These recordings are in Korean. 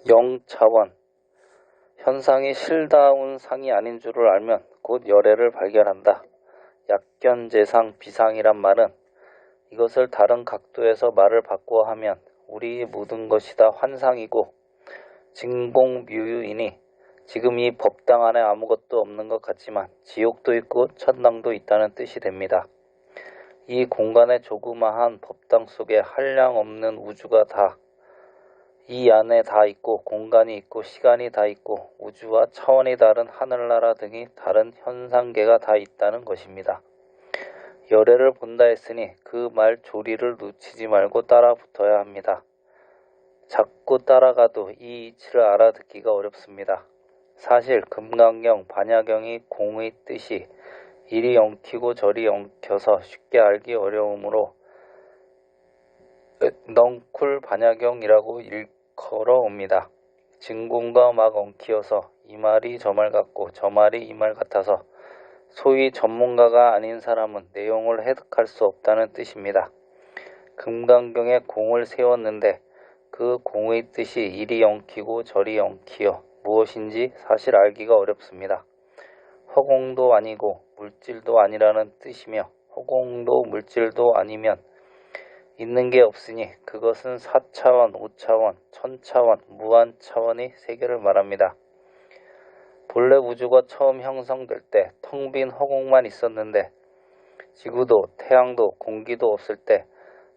영차원 현상이 실다운 상이 아닌 줄을 알면 곧 열애를 발견한다. 약견재상 비상이란 말은 이것을 다른 각도에서 말을 바꾸어 하면 우리 모든 것이 다 환상이고 진공묘유이니 지금 이 법당 안에 아무것도 없는 것 같지만 지옥도 있고 천당도 있다는 뜻이 됩니다. 이 공간의 조그마한 법당 속에 한량없는 우주가 이 안에 다 있고 공간이 있고 시간이 다 있고 우주와 차원이 다른 하늘나라 등이 다른 현상계가 다 있다는 것입니다. 열애를 본다 했으니 그 말 조리를 놓치지 말고 따라 붙어야 합니다. 자꾸 따라가도 이 이치를 알아듣기가 어렵습니다. 사실 금강경, 반야경이 공의 뜻이 이리 엉키고 저리 엉켜서 쉽게 알기 어려우므로 넝쿨 반야경이라고 일컬어옵니다. 진공과 막 엉키어서 이 말이 저 말 같고 저 말이 이 말 같아서 소위 전문가가 아닌 사람은 내용을 해석할 수 없다는 뜻입니다. 금강경에 공을 세웠는데 그 공의 뜻이 이리 엉키고 저리 엉키어 무엇인지 사실 알기가 어렵습니다. 허공도 아니고 물질도 아니라는 뜻이며 허공도 물질도 아니면 있는 게 없으니 그것은 4차원, 5차원, 1000차원, 무한차원의 세계를 말합니다. 본래 우주가 처음 형성될 때 텅 빈 허공만 있었는데 지구도 태양도 공기도 없을 때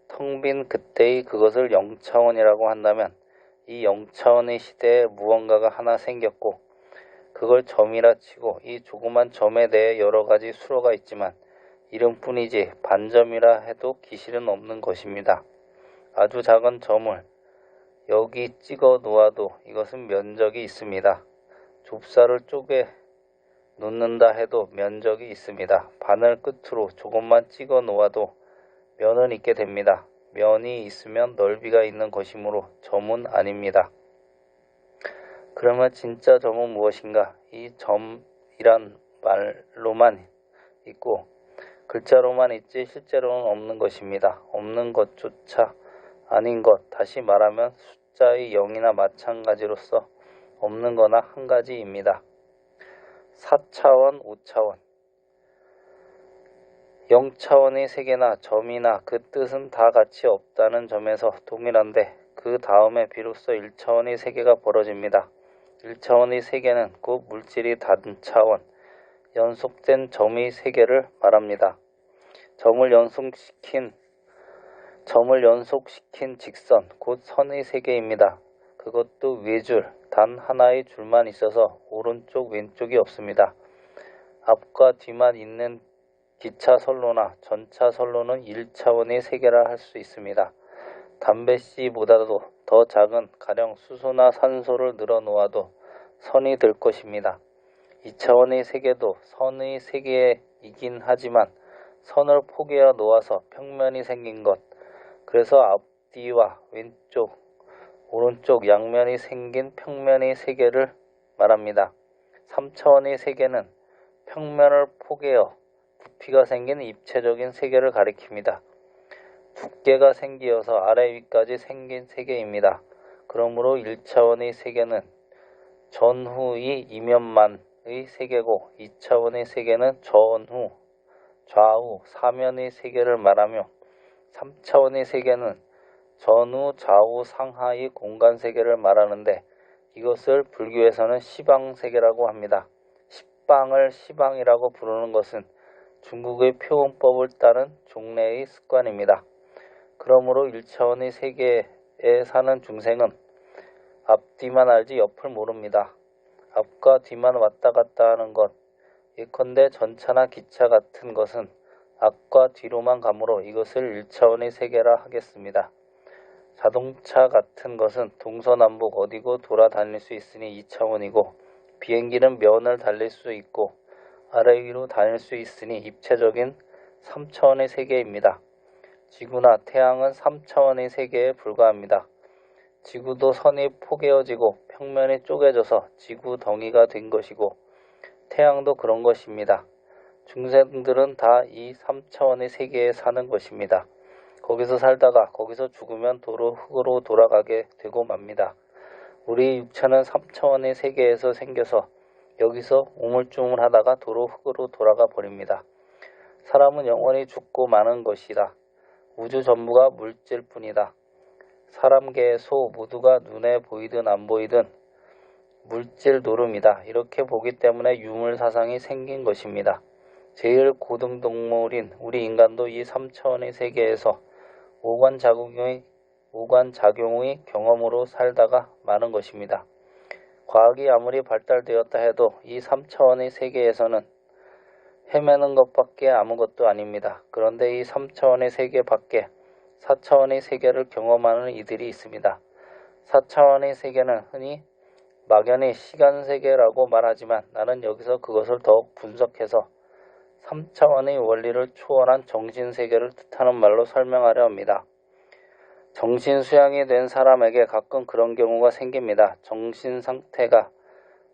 텅 빈 그때의 그것을 0차원이라고 한다면 이 0차원의 시대에 무언가가 하나 생겼고 그걸 점이라 치고 이 조그만 점에 대해 여러 가지 수로가 있지만 이름뿐이지 반점이라 해도 기실은 없는 것입니다. 아주 작은 점을 여기 찍어 놓아도 이것은 면적이 있습니다. 좁쌀을 쪼개 놓는다 해도 면적이 있습니다. 바늘 끝으로 조금만 찍어 놓아도 면은 있게 됩니다. 면이 있으면 넓이가 있는 것이므로 점은 아닙니다. 그러면 진짜 점은 무엇인가? 이 점이란 말로만 있고 글자로만 있지 실제로는 없는 것입니다. 없는 것조차 아닌 것, 다시 말하면 숫자의 0이나 마찬가지로서 없는 거나 한 가지입니다. 4차원, 5차원 0차원의 세계나 점이나 그 뜻은 다 같이 없다는 점에서 동일한데 그 다음에 비로소 1차원의 세계가 벌어집니다. 1차원의 세계는 곧 물질이 단차원, 연속된 점의 세계를 말합니다. 점을 연속시킨 직선, 곧 선의 세계입니다. 그것도 외줄, 단 하나의 줄만 있어서 오른쪽 왼쪽이 없습니다. 앞과 뒤만 있는 기차 선로나 전차 선로는 1차원의 세계라 할 수 있습니다. 담배씨보다도 더 작은 가령 수소나 산소를 늘어놓아도 선이 될 것입니다. 2차원의 세계도 선의 세계이긴 하지만 선을 포개어 놓아서 평면이 생긴 것, 그래서 앞뒤와 왼쪽, 오른쪽 양면이 생긴 평면의 세계를 말합니다. 3차원의 세계는 평면을 포개어 부피가 생긴 입체적인 세계를 가리킵니다. 두께가 생기어서 아래 위까지 생긴 세계입니다. 그러므로 1차원의 세계는 전후의 이면만의 세계고 2차원의 세계는 전후, 좌우, 사면의 세계를 말하며 3차원의 세계는 전후, 좌우, 상하의 공간 세계를 말하는데 이것을 불교에서는 시방세계라고 합니다. 식빵을 시방이라고 부르는 것은 중국의 표현법을 따른 종래의 습관입니다. 그러므로 1차원의 세계에 사는 중생은 앞뒤만 알지 옆을 모릅니다. 앞과 뒤만 왔다 갔다 하는 것, 예컨대 전차나 기차 같은 것은 앞과 뒤로만 가므로 이것을 1차원의 세계라 하겠습니다. 자동차 같은 것은 동서남북 어디고 돌아다닐 수 있으니 2차원이고 비행기는 면을 달릴 수 있고 아래 위로 다닐 수 있으니 입체적인 3차원의 세계입니다. 지구나 태양은 3차원의 세계에 불과합니다. 지구도 선이 포개어지고 평면이 쪼개져서 지구 덩이가 된 것이고 태양도 그런 것입니다. 중생들은 다 이 3차원의 세계에 사는 것입니다. 거기서 살다가 거기서 죽으면 도로 흙으로 돌아가게 되고 맙니다. 우리 육체는 3차원의 세계에서 생겨서 여기서 우물쭈물하다가 도로 흙으로 돌아가 버립니다. 사람은 영원히 죽고 마는 것이다. 우주 전부가 물질뿐이다. 사람, 개, 소 모두가 눈에 보이든 안 보이든 물질 노름이다. 이렇게 보기 때문에 유물사상이 생긴 것입니다. 제일 고등동물인 우리 인간도 이 3차원의 세계에서 오관작용의 경험으로 살다가 마는 것입니다. 과학이 아무리 발달되었다 해도 이 3차원의 세계에서는 헤매는 것밖에 아무것도 아닙니다. 그런데 이 3차원의 세계 밖에 4차원의 세계를 경험하는 이들이 있습니다. 4차원의 세계는 흔히 막연히 시간세계라고 말하지만 나는 여기서 그것을 더욱 분석해서 3차원의 원리를 초월한 정신세계를 뜻하는 말로 설명하려 합니다. 정신수양이 된 사람에게 가끔 그런 경우가 생깁니다. 정신상태가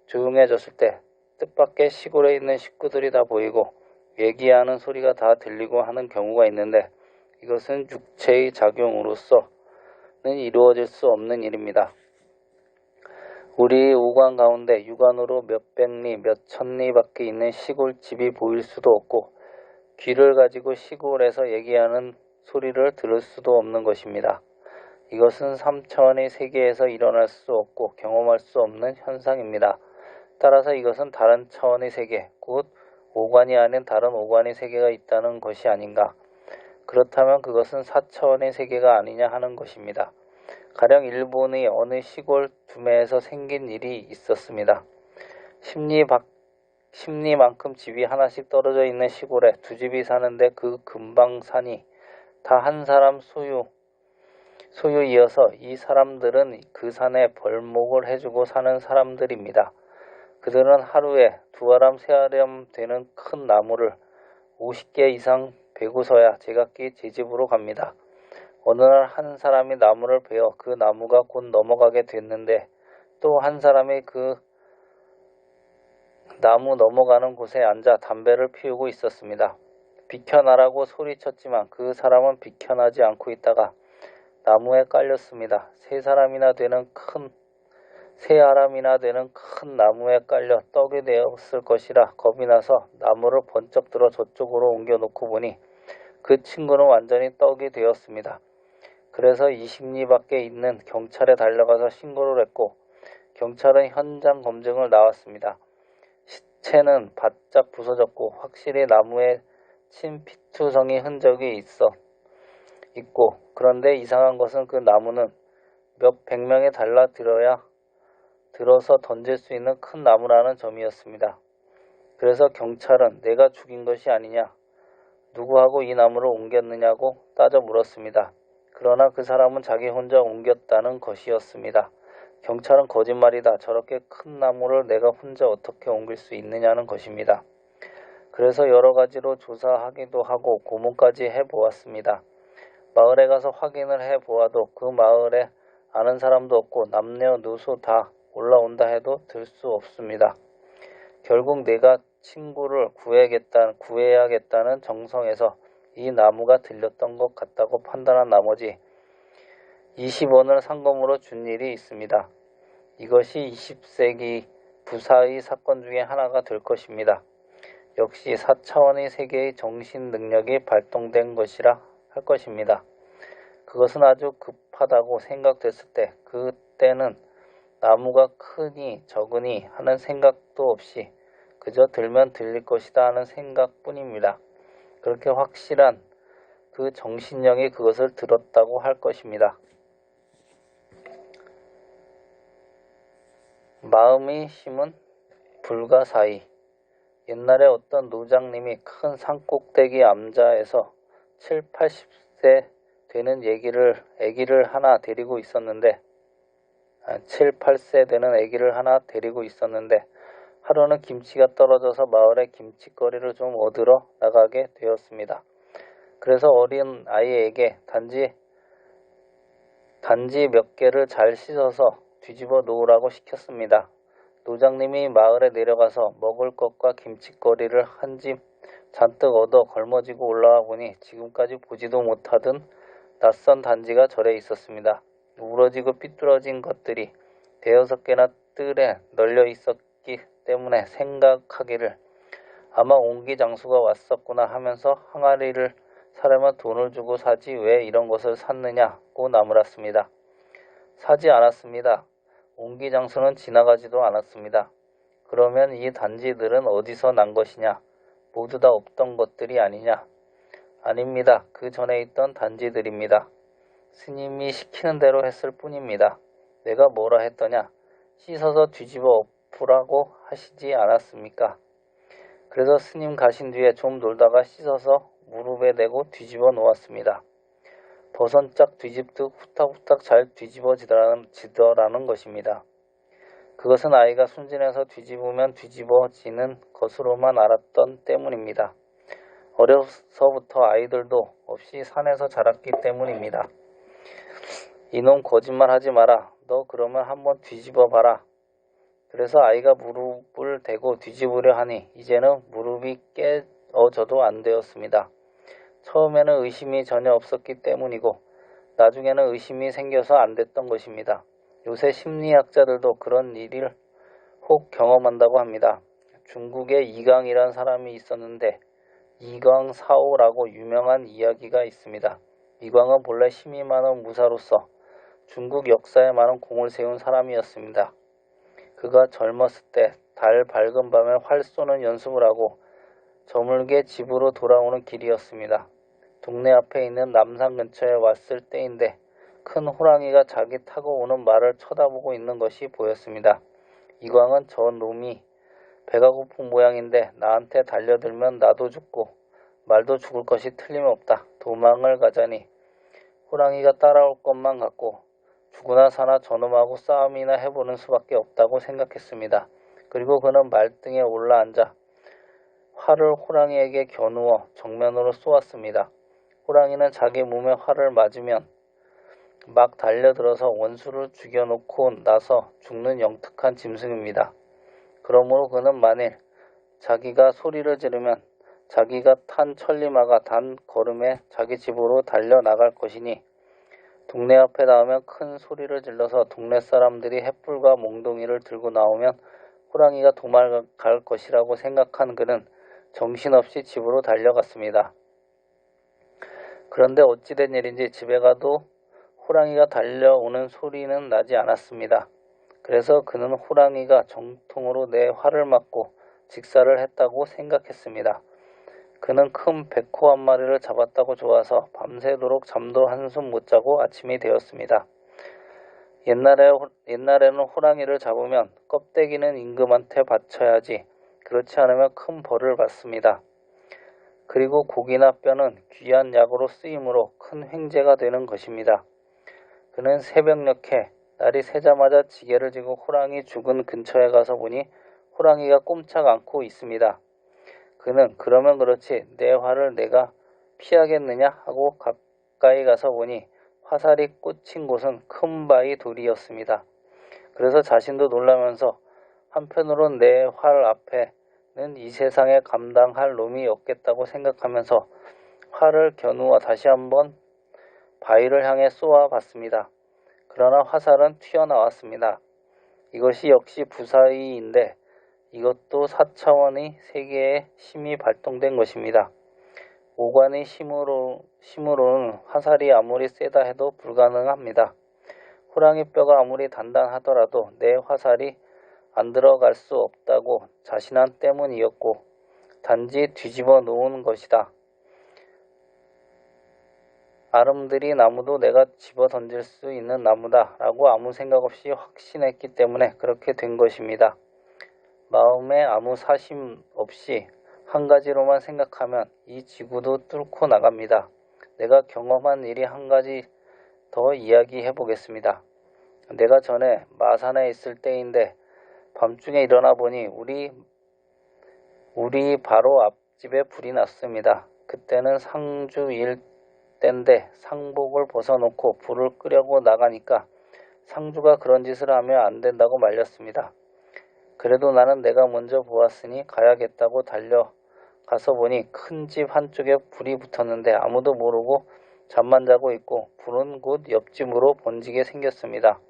조용해졌을 때 뜻밖의 시골에 있는 식구들이 다 보이고 얘기하는 소리가 다 들리고 하는 경우가 있는데 이것은 육체의 작용으로서는 이루어질 수 없는 일입니다. 우리 오관 가운데 육안으로 몇백 리, 몇천 리 밖에 있는 시골집이 보일 수도 없고 귀를 가지고 시골에서 얘기하는 소리를 들을 수도 없는 것입니다. 이것은 3차원의 세계에서 일어날 수 없고 경험할 수 없는 현상입니다. 따라서 이것은 다른 차원의 세계, 곧 오관이 아닌 다른 오관의 세계가 있다는 것이 아닌가. 그렇다면 그것은 4차원의 세계가 아니냐 하는 것입니다. 가령 일본의 어느 시골 두매에서 생긴 일이 있었습니다. 십리만큼 집이 하나씩 떨어져 있는 시골에 두 집이 사는데 그 근방 산이 다 한 사람 소유이어서 이 사람들은 그 산에 벌목을 해주고 사는 사람들입니다. 그들은 하루에 2아람 3아람 되는 큰 나무를 50개 이상 베고서야 제각기 제 집으로 갑니다. 어느 날 한 사람이 나무를 베어 그 나무가 곧 넘어가게 됐는데 또 한 사람이 그 나무 넘어가는 곳에 앉아 담배를 피우고 있었습니다. 비켜나라고 소리쳤지만 그 사람은 비켜나지 않고 있다가 나무에 깔렸습니다. 3아람이나 되는 큰 나무에 깔려 떡이 되었을 것이라 겁이 나서 나무를 번쩍 들어 저쪽으로 옮겨놓고 보니 그 친구는 완전히 떡이 되었습니다. 그래서 20리 밖에 있는 경찰에 달려가서 신고를 했고 경찰은 현장 검증을 나왔습니다. 시체는 바짝 부서졌고 확실히 나무에 침 피투성이 흔적이 있고 그런데 이상한 것은 그 나무는 몇 백 명이 들어서 던질 수 있는 큰 나무라는 점이었습니다. 그래서 경찰은 내가 죽인 것이 아니냐, 누구하고 이 나무를 옮겼느냐고 따져 물었습니다. 그러나 그 사람은 자기 혼자 옮겼다는 것이었습니다. 경찰은 거짓말이다. 저렇게 큰 나무를 내가 혼자 어떻게 옮길 수 있느냐는 것입니다. 그래서 여러 가지로 조사하기도 하고 고문까지 해보았습니다. 마을에 가서 확인을 해보아도 그 마을에 아는 사람도 없고 남녀노소 다 올라온다 해도 들 수 없습니다. 결국 내가 친구를 구해야겠다는 정성에서 이 나무가 들렸던 것 같다고 판단한 나머지 20원을 상금으로 준 일이 있습니다. 이것이 20세기 부사의 사건 중에 하나가 될 것입니다. 역시 4차원의 세계의 정신 능력이 발동된 것이라 할 것입니다. 그것은 아주 급하다고 생각됐을 때 그때는 나무가 크니 적으니 하는 생각도 없이 그저 들면 들릴 것이다 하는 생각뿐입니다. 그렇게 확실한 그 정신력이 그것을 들었다고 할 것입니다. 마음의 힘은 불가사의. 옛날에 어떤 노장님이 큰 산꼭대기 암자에서 7, 80세 되는 아기를 하나 데리고 있었는데 7, 8세 되는 아기를 하나 데리고 있었는데 하루는 김치가 떨어져서 마을에 김치거리를 좀 얻으러 나가게 되었습니다. 그래서 어린 아이에게 단지 몇 개를 잘 씻어서 뒤집어 놓으라고 시켰습니다. 노장님이 마을에 내려가서 먹을 것과 김치거리를 한 집 잔뜩 얻어 걸머지고 올라와 보니 지금까지 보지도 못하던 낯선 단지가 절에 있었습니다. 우러지고 삐뚤어진 것들이 대여섯 개나 뜰에 널려 있었기 때문에 생각하기를 아마 옹기장수가 왔었구나 하면서 항아리를 사려면 돈을 주고 사지 왜 이런 것을 샀느냐고 나무랐습니다. 사지 않았습니다. 옹기장수는 지나가지도 않았습니다. 그러면 이 단지들은 어디서 난 것이냐? 모두 다 없던 것들이 아니냐? 아닙니다. 그 전에 있던 단지들입니다. 스님이 시키는 대로 했을 뿐입니다. 내가 뭐라 했더냐? 씻어서 뒤집어 엎으라고 하시지 않았습니까? 그래서 스님 가신 뒤에 좀 놀다가 씻어서 무릎에 대고 뒤집어 놓았습니다. 버선짝 뒤집듯 후딱후딱 잘 뒤집어지더라는 것입니다. 그것은 아이가 순진해서 뒤집으면 뒤집어지는 것으로만 알았던 때문입니다. 어려서부터 아이들도 없이 산에서 자랐기 때문입니다. 이놈 거짓말 하지 마라. 너 그러면 한번 뒤집어 봐라. 그래서 아이가 무릎을 대고 뒤집으려 하니 이제는 무릎이 깨어져도 안 되었습니다. 처음에는 의심이 전혀 없었기 때문이고 나중에는 의심이 생겨서 안 됐던 것입니다. 요새 심리학자들도 그런 일을 혹 경험한다고 합니다. 중국에 이강이란 사람이 있었는데 이광사오라고 유명한 이야기가 있습니다. 이광은 본래 힘이 많은 무사로서 중국 역사에 많은 공을 세운 사람이었습니다. 그가 젊었을 때 달 밝은 밤에 활 쏘는 연습을 하고 저물게 집으로 돌아오는 길이었습니다. 동네 앞에 있는 남산 근처에 왔을 때인데 큰 호랑이가 자기 타고 오는 말을 쳐다보고 있는 것이 보였습니다. 이광은 저 놈이 배가 고픈 모양인데 나한테 달려들면 나도 죽고 말도 죽을 것이 틀림없다. 도망을 가자니 호랑이가 따라올 것만 같고 죽으나 사나 저놈하고 싸움이나 해보는 수밖에 없다고 생각했습니다. 그리고 그는 말등에 올라앉아 활을 호랑이에게 겨누어 정면으로 쏘았습니다. 호랑이는 자기 몸에 활을 맞으면 막 달려들어서 원수를 죽여놓고 나서 죽는 영특한 짐승입니다. 그러므로 그는 만일 자기가 소리를 지르면 자기가 탄 천리마가 단 걸음에 자기 집으로 달려나갈 것이니 동네 앞에 나오면 큰 소리를 질러서 동네 사람들이 횃불과 몽둥이를 들고 나오면 호랑이가 도망갈 것이라고 생각한 그는 정신없이 집으로 달려갔습니다. 그런데 어찌된 일인지 집에 가도 호랑이가 달려오는 소리는 나지 않았습니다. 그래서 그는 호랑이가 정통으로 내 활을 맞고 직사를 했다고 생각했습니다. 그는 큰 백호 한 마리를 잡았다고 좋아서 밤새도록 잠도 한숨 못 자고 아침이 되었습니다. 옛날에는 호랑이를 잡으면 껍데기는 임금한테 바쳐야지 그렇지 않으면 큰 벌을 받습니다. 그리고 고기나 뼈는 귀한 약으로 쓰이므로 큰 횡재가 되는 것입니다. 그는 새벽녘에 날이 새자마자 지게를 지고 호랑이 죽은 근처에 가서 보니 호랑이가 꼼짝 않고 있습니다. 그는 그러면 그렇지 내 활을 내가 피하겠느냐 하고 가까이 가서 보니 화살이 꽂힌 곳은 큰 바위 돌이었습니다. 그래서 자신도 놀라면서 한편으론 내 활 앞에는 이 세상에 감당할 놈이 없겠다고 생각하면서 활을 겨누어 다시 한번 바위를 향해 쏘아 봤습니다. 그러나 화살은 튀어나왔습니다. 이것이 역시 부사위인데 이것도 4차원의 세계의 힘이 발동된 것입니다. 오관의 힘으로는 화살이 아무리 세다 해도 불가능합니다. 호랑이 뼈가 아무리 단단하더라도 내 화살이 안 들어갈 수 없다고 자신한 때문이었고 단지 뒤집어 놓은 것이다. 아름드리 나무도 내가 집어 던질 수 있는 나무다 라고 아무 생각 없이 확신했기 때문에 그렇게 된 것입니다. 마음에 아무 사심 없이 한 가지로만 생각하면 이 지구도 뚫고 나갑니다. 내가 경험한 일이 한 가지 더 이야기해 보겠습니다. 내가 전에 마산에 있을 때인데 밤중에 일어나 보니 우리 바로 앞집에 불이 났습니다. 그때는 상주일 때인데 상복을 벗어놓고 불을 끄려고 나가니까 상주가 그런 짓을 하면 안 된다고 말렸습니다. 그래도 나는 내가 먼저 보았으니 가야겠다고 달려가서 보니 큰 집 한쪽에 불이 붙었는데 아무도 모르고 잠만 자고 있고 불은 곧 옆집으로 번지게 생겼습니다.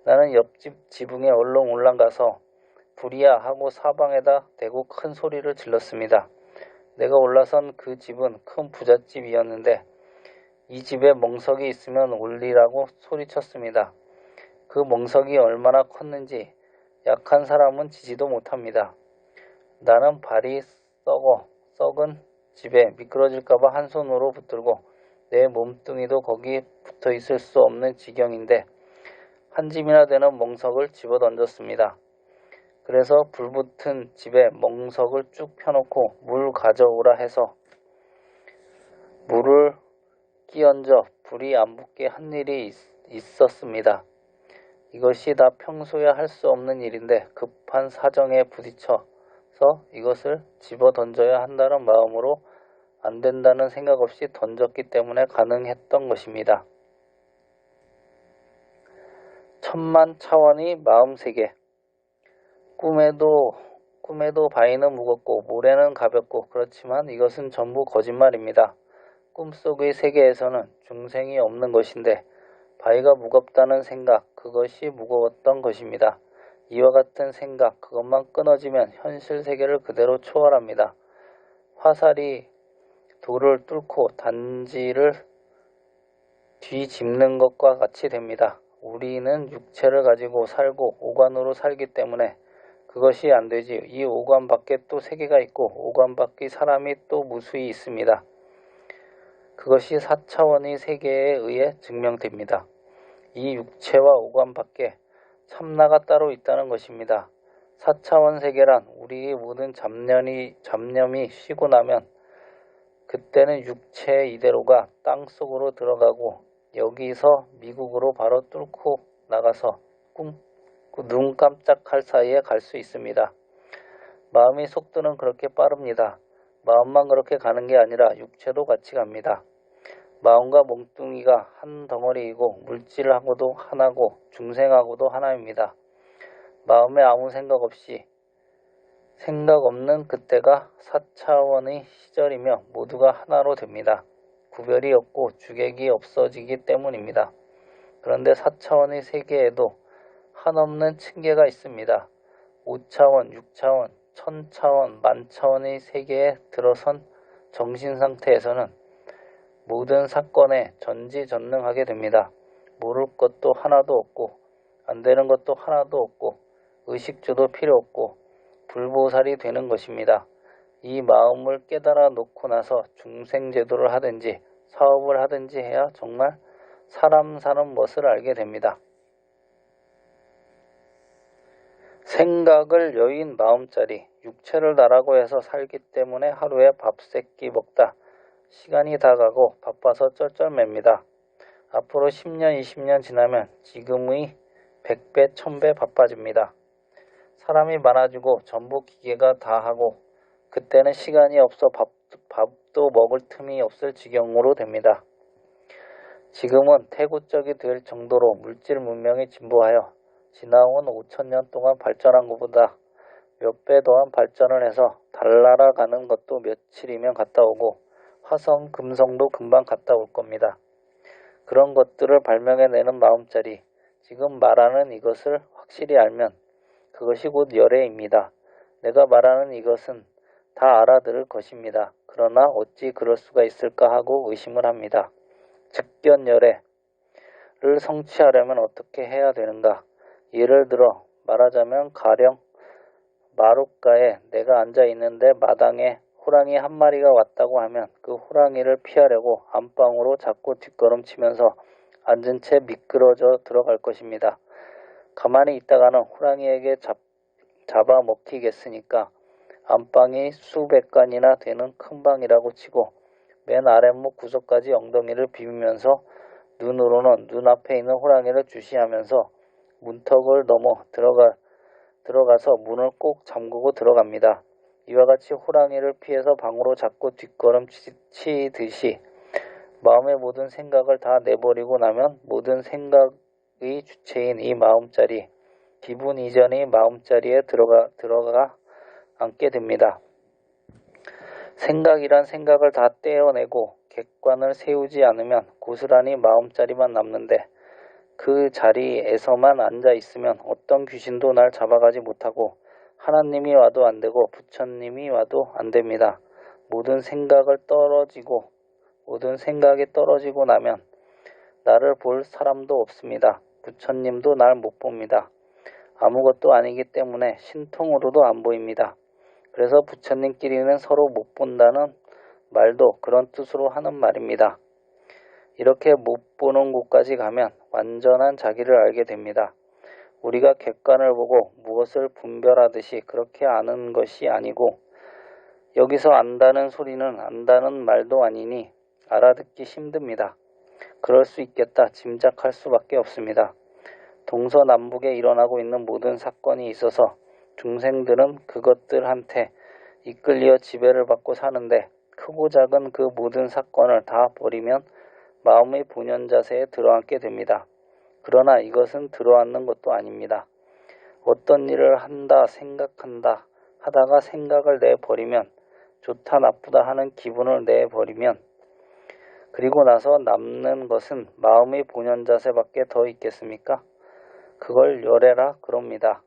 나는 옆집 지붕에 얼른 올라가서 불이야 하고 사방에다 대고 큰 소리를 질렀습니다. 내가 올라선 그 집은 큰 부잣집이었는데 이 집에 멍석이 있으면 올리라고 소리쳤습니다. 그 멍석이 얼마나 컸는지 약한 사람은 지지도 못합니다. 나는 발이 썩은 집에 미끄러질까봐 한 손으로 붙들고 내 몸뚱이도 거기 붙어 있을 수 없는 지경인데 한 집이나 되는 멍석을 집어 던졌습니다. 그래서 불붙은 집에 멍석을 쭉 펴놓고 물 가져오라 해서 물을 끼얹어 불이 안 붙게 한 일이 있었습니다. 이것이 다 평소에 할 수 없는 일인데 급한 사정에 부딪혀서 이것을 집어 던져야 한다는 마음으로 안 된다는 생각 없이 던졌기 때문에 가능했던 것입니다. 천만 차원의 마음세계. 꿈에도 바위는 무겁고 모래는 가볍고 그렇지만 이것은 전부 거짓말입니다. 꿈속의 세계에서는 중생이 없는 것인데 바위가 무겁다는 생각, 그것이 무거웠던 것입니다. 이와 같은 생각, 그것만 끊어지면 현실 세계를 그대로 초월합니다. 화살이 돌을 뚫고 단지를 뒤집는 것과 같이 됩니다. 우리는 육체를 가지고 살고 오관으로 살기 때문에 그것이 안 되지. 이 오관 밖에 또 세계가 있고 오관 밖의 사람이 또 무수히 있습니다. 그것이 4차원의 세계에 의해 증명됩니다. 이 육체와 오관 밖에 참나가 따로 있다는 것입니다. 4차원 세계란 우리의 모든 잡념이 쉬고 나면 그때는 육체 이대로가 땅속으로 들어가고 여기서 미국으로 바로 뚫고 나가서 눈 깜짝할 사이에 갈 수 있습니다. 마음의 속도는 그렇게 빠릅니다. 마음만 그렇게 가는 게 아니라 육체도 같이 갑니다. 마음과 몽뚱이가 한 덩어리이고 물질하고도 하나고 중생하고도 하나입니다. 마음에 아무 생각 없는 그때가 4차원의 시절이며 모두가 하나로 됩니다. 구별이 없고 주객이 없어지기 때문입니다. 그런데 4차원의 세계에도 한없는 층계가 있습니다. 5차원, 6차원, 1000차원, 만차원의 세계에 들어선 정신상태에서는 모든 사건에 전지전능하게 됩니다. 모를 것도 하나도 없고 안 되는 것도 하나도 없고 의식주도 필요 없고 불보살이 되는 것입니다. 이 마음을 깨달아 놓고 나서 중생제도를 하든지 사업을 하든지 해야 정말 사람 사는 멋을 알게 됩니다. 생각을 여인 마음짜리. 육체를 나라고 해서 살기 때문에 하루에 밥 3끼 먹다 시간이 다 가고 바빠서 쩔쩔맵니다. 앞으로 10년, 20년 지나면 지금의 100배, 1000배 바빠집니다. 사람이 많아지고 전부 기계가 다 하고 그때는 시간이 없어 밥도 먹을 틈이 없을 지경으로 됩니다. 지금은 태고적이 될 정도로 물질 문명이 진보하여 지나온 5000년 동안 발전한 것보다 몇 배 더한 발전을 해서 달나라 가는 것도 며칠이면 갔다 오고 화성, 금성도 금방 갔다 올 겁니다. 그런 것들을 발명해내는 마음자리, 지금 말하는 이것을 확실히 알면 그것이 곧 열애입니다. 내가 말하는 이것은 다 알아들을 것입니다. 그러나 어찌 그럴 수가 있을까 하고 의심을 합니다. 즉견열애를 성취하려면 어떻게 해야 되는가? 예를 들어 말하자면 가령 마룻가에 내가 앉아 있는데 마당에 호랑이 한 마리가 왔다고 하면 그 호랑이를 피하려고 안방으로 자꾸 뒷걸음치면서 앉은 채 미끄러져 들어갈 것입니다. 가만히 있다가는 호랑이에게 잡아먹히겠으니까 안방이 수백 간이나 되는 큰 방이라고 치고 맨 아랫목 구석까지 엉덩이를 비비면서 눈으로는 눈앞에 있는 호랑이를 주시하면서 문턱을 넘어 들어가서 문을 꼭 잠그고 들어갑니다. 이와 같이 호랑이를 피해서 방으로 자꾸 뒷걸음치듯이 마음의 모든 생각을 다 내버리고 나면 모든 생각의 주체인 이 마음자리, 기분 이전의 마음자리에 들어가 앉게 됩니다. 생각이란 생각을 다 떼어내고 객관을 세우지 않으면 고스란히 마음자리만 남는데 그 자리에서만 앉아 있으면 어떤 귀신도 날 잡아가지 못하고 하나님이 와도 안 되고 부처님이 와도 안 됩니다. 모든 생각이 떨어지고 나면 나를 볼 사람도 없습니다. 부처님도 날 못 봅니다. 아무것도 아니기 때문에 신통으로도 안 보입니다. 그래서 부처님끼리는 서로 못 본다는 말도 그런 뜻으로 하는 말입니다. 이렇게 못 보는 곳까지 가면 완전한 자기를 알게 됩니다. 우리가 객관을 보고 무엇을 분별하듯이 그렇게 아는 것이 아니고 여기서 안다는 소리는 안다는 말도 아니니 알아듣기 힘듭니다. 그럴 수 있겠다 짐작할 수밖에 없습니다. 동서남북에 일어나고 있는 모든 사건이 있어서 중생들은 그것들한테 이끌려 지배를 받고 사는데 크고 작은 그 모든 사건을 다 버리면 마음의 본연 자세에 들어앉게 됩니다. 그러나 이것은 들어앉는 것도 아닙니다. 어떤 일을 한다 생각한다 하다가 생각을 내버리면 좋다 나쁘다 하는 기분을 내버리면 그리고 나서 남는 것은 마음의 본연 자세밖에 더 있겠습니까? 그걸 열애라 그럽니다.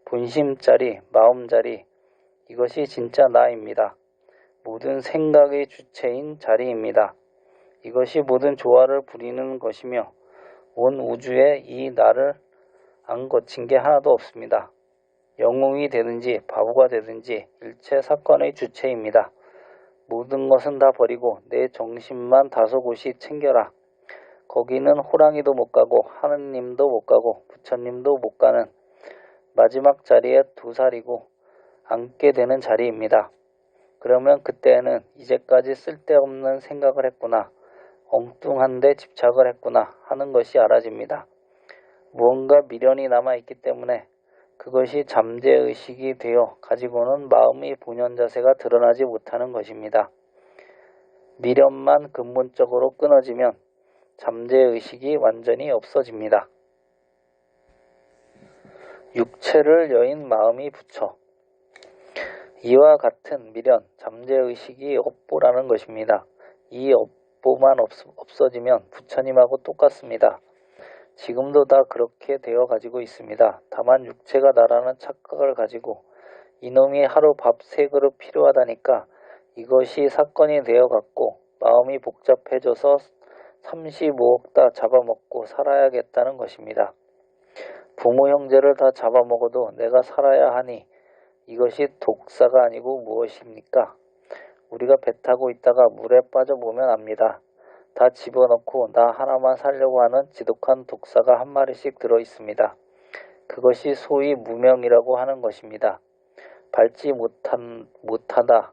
본심자리, 마음자리, 이것이 진짜 나입니다. 모든 생각의 주체인 자리입니다. 이것이 모든 조화를 부리는 것이며 온 우주에 이 나를 안 거친 게 하나도 없습니다. 영웅이 되든지 바보가 되든지 일체 사건의 주체입니다. 모든 것은 다 버리고 내 정신만 다소곳이 챙겨라. 거기는 호랑이도 못 가고 하느님도 못 가고 부처님도 못 가는 마지막 자리에 두살이고 앉게 되는 자리입니다. 그러면 그때에는 이제까지 쓸데없는 생각을 했구나, 엉뚱한 데 집착을 했구나 하는 것이 알아집니다. 무언가 미련이 남아있기 때문에 그것이 잠재의식이 되어 가지고는 마음의 본연 자세가 드러나지 못하는 것입니다. 미련만 근본적으로 끊어지면 잠재의식이 완전히 없어집니다. 육체를 여인 마음이 부처. 이와 같은 미련, 잠재의식이 업보라는 것입니다. 이 업보만 없어지면 부처님하고 똑같습니다. 지금도 다 그렇게 되어 가지고 있습니다. 다만 육체가 나라는 착각을 가지고 이놈이 하루 밥 3그릇 필요하다니까 이것이 사건이 되어 갖고 마음이 복잡해져서 35억 다 잡아먹고 살아야겠다는 것입니다. 부모 형제를 다 잡아먹어도 내가 살아야 하니 이것이 독사가 아니고 무엇입니까? 우리가 배 타고 있다가 물에 빠져보면 압니다. 다 집어넣고 나 하나만 살려고 하는 지독한 독사가 한 마리씩 들어있습니다. 그것이 소위 무명이라고 하는 것입니다. 밟지 못하다,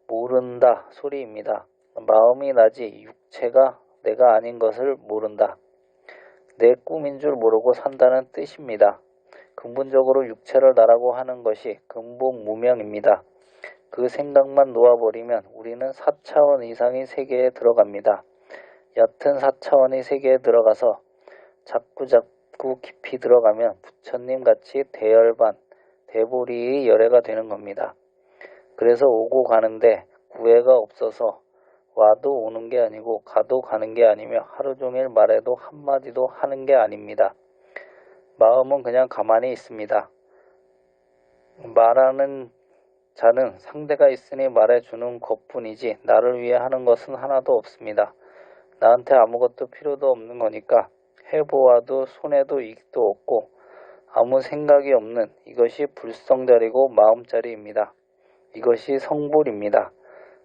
모른다 소리입니다. 마음이 나지 육체가 내가 아닌 것을 모른다. 내 꿈인 줄 모르고 산다는 뜻입니다. 근본적으로 육체를 나라고 하는 것이 근본 무명입니다. 그 생각만 놓아버리면 우리는 4차원 이상의 세계에 들어갑니다. 얕은 4차원의 세계에 들어가서 자꾸 깊이 들어가면 부처님같이 대열반, 대보리의 열애가 되는 겁니다. 그래서 오고 가는데 구애가 없어서 와도 오는 게 아니고 가도 가는 게 아니며 하루 종일 말해도 한마디도 하는 게 아닙니다. 마음은 그냥 가만히 있습니다. 말하는 자는 상대가 있으니 말해주는 것뿐이지 나를 위해 하는 것은 하나도 없습니다. 나한테 아무것도 필요도 없는 거니까 해보아도 손해도 이익도 없고 아무 생각이 없는 이것이 불성자리고 마음자리입니다. 이것이 성불입니다.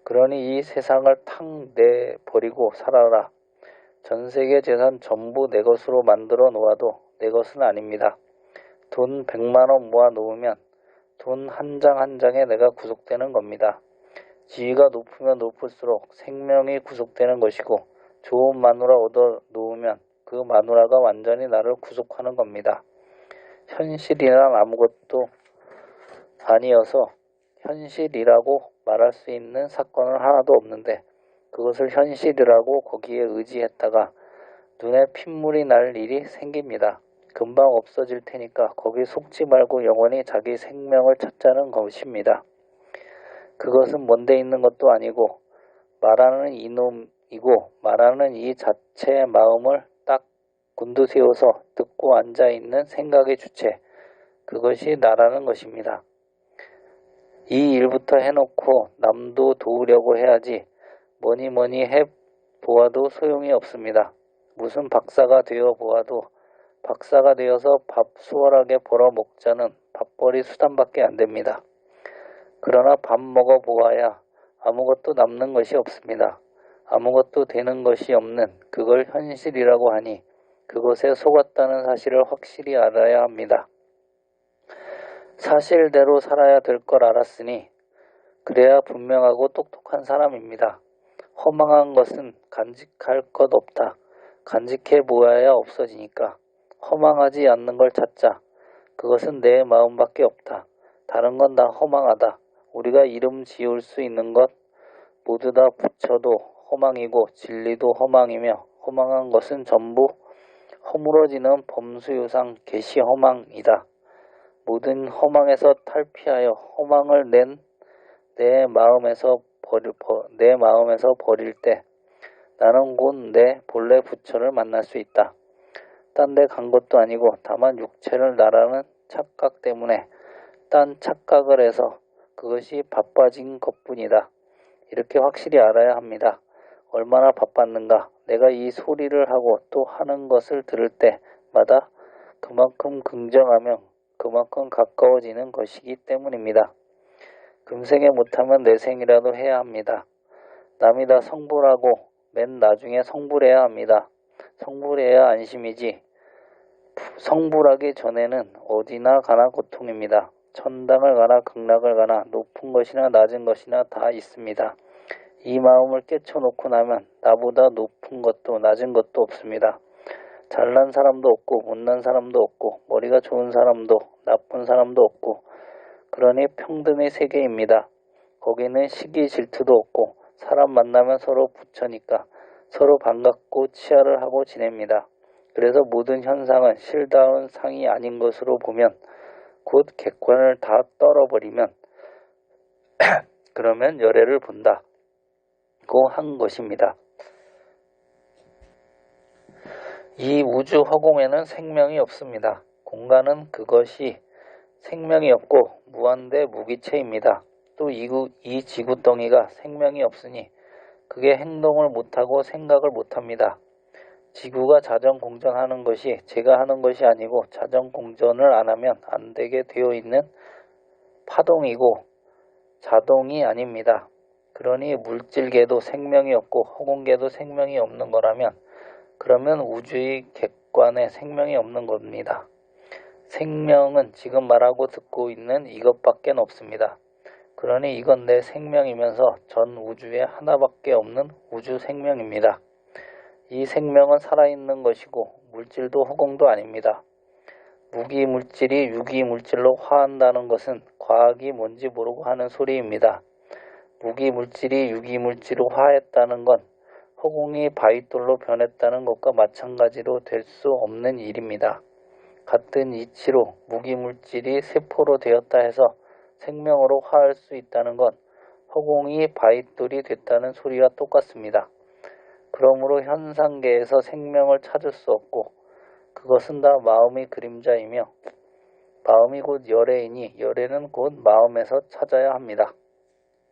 그러니 이 세상을 탁 내버리고 살아라. 전세계 재산 전부 내 것으로 만들어 놓아도 내 것은 아닙니다. 돈 100만원 모아 놓으면 돈 한 장 한 장에 내가 구속되는 겁니다. 지위가 높으면 높을수록 생명이 구속되는 것이고 좋은 마누라 얻어 놓으면 그 마누라가 완전히 나를 구속하는 겁니다. 현실이란 아무것도 아니어서 현실이라고 말할 수 있는 사건은 하나도 없는데 그것을 현실이라고 거기에 의지했다가 눈에 핏물이 날 일이 생깁니다. 금방 없어질 테니까 거기 속지 말고 영원히 자기 생명을 찾자는 것입니다. 그것은 먼데 있는 것도 아니고 말하는 이놈이고 말하는 이 자체의 마음을 딱 곤두세워서 듣고 앉아있는 생각의 주체, 그것이 나라는 것입니다. 이 일부터 해놓고 남도 도우려고 해야지 뭐니 해보아도 소용이 없습니다. 무슨 박사가 되어 보아도 박사가 되어서 밥 수월하게 벌어먹자는 밥벌이 수단밖에 안 됩니다. 그러나 밥 먹어 보아야 아무것도 남는 것이 없습니다. 아무것도 되는 것이 없는 그걸 현실이라고 하니 그것에 속았다는 사실을 확실히 알아야 합니다. 사실대로 살아야 될 걸 알았으니 그래야 분명하고 똑똑한 사람입니다. 허망한 것은 간직할 것 없다. 간직해 보아야 없어지니까. 허망하지 않는 걸 찾자. 그것은 내 마음밖에 없다. 다른 건 다 허망하다. 우리가 이름 지을 수 있는 것 모두 다 붙여도 허망이고 진리도 허망이며 허망한 것은 전부 허물어지는 범수유상 계시 허망이다. 모든 허망에서 탈피하여 허망을 내 마음에서 버릴 때 나는 곧 내 본래 부처를 만날 수 있다. 딴 데 간 것도 아니고 다만 육체를 나라는 착각 때문에 딴 착각을 해서 그것이 바빠진 것뿐이다. 이렇게 확실히 알아야 합니다. 얼마나 바빴는가. 내가 이 소리를 하고 또 하는 것을 들을 때마다 그만큼 긍정하며 그만큼 가까워지는 것이기 때문입니다. 금생에 못하면 내생이라도 해야 합니다. 남이 다 성불하고 맨 나중에 성불해야 합니다. 성불해야 안심이지. 성불하기 전에는 어디나 가나 고통입니다. 천당을 가나 극락을 가나 높은 것이나 낮은 것이나 다 있습니다. 이 마음을 깨쳐놓고 나면 나보다 높은 것도 낮은 것도 없습니다. 잘난 사람도 없고 못난 사람도 없고 머리가 좋은 사람도 나쁜 사람도 없고 그러니 평등의 세계입니다. 거기는 시기 질투도 없고 사람 만나면 서로 부처니까 서로 반갑고 치하를 하고 지냅니다. 그래서 모든 현상은 실다운 상이 아닌 것으로 보면 곧 객관을 다 떨어버리면 그러면 열애를 본다고 한 것입니다. 이 우주 허공에는 생명이 없습니다. 공간은 그것이 생명이 없고 무한대 무기체입니다. 또 이 지구덩이가 생명이 없으니 그게 행동을 못하고 생각을 못합니다. 지구가 자전공전하는 것이 제가 하는 것이 아니고 자전공전을 안 하면 안 되게 되어 있는 파동이고 자동이 아닙니다. 그러니 물질계도 생명이 없고 허공계도 생명이 없는 거라면 그러면 우주의 객관에 생명이 없는 겁니다. 생명은 지금 말하고 듣고 있는 이것밖에 없습니다. 그러니 이건 내 생명이면서 전 우주에 하나밖에 없는 우주 생명입니다. 이 생명은 살아있는 것이고 물질도 허공도 아닙니다. 무기물질이 유기물질로 화한다는 것은 과학이 뭔지 모르고 하는 소리입니다. 무기물질이 유기물질로 화했다는 건 허공이 바위돌로 변했다는 것과 마찬가지로 될 수 없는 일입니다. 같은 이치로 무기물질이 세포로 되었다 해서 생명으로 화할 수 있다는 건 허공이 바위돌이 됐다는 소리와 똑같습니다. 그러므로 현상계에서 생명을 찾을 수 없고 그것은 다 마음의 그림자이며 마음이 곧 열애이니 열애는 곧 마음에서 찾아야 합니다.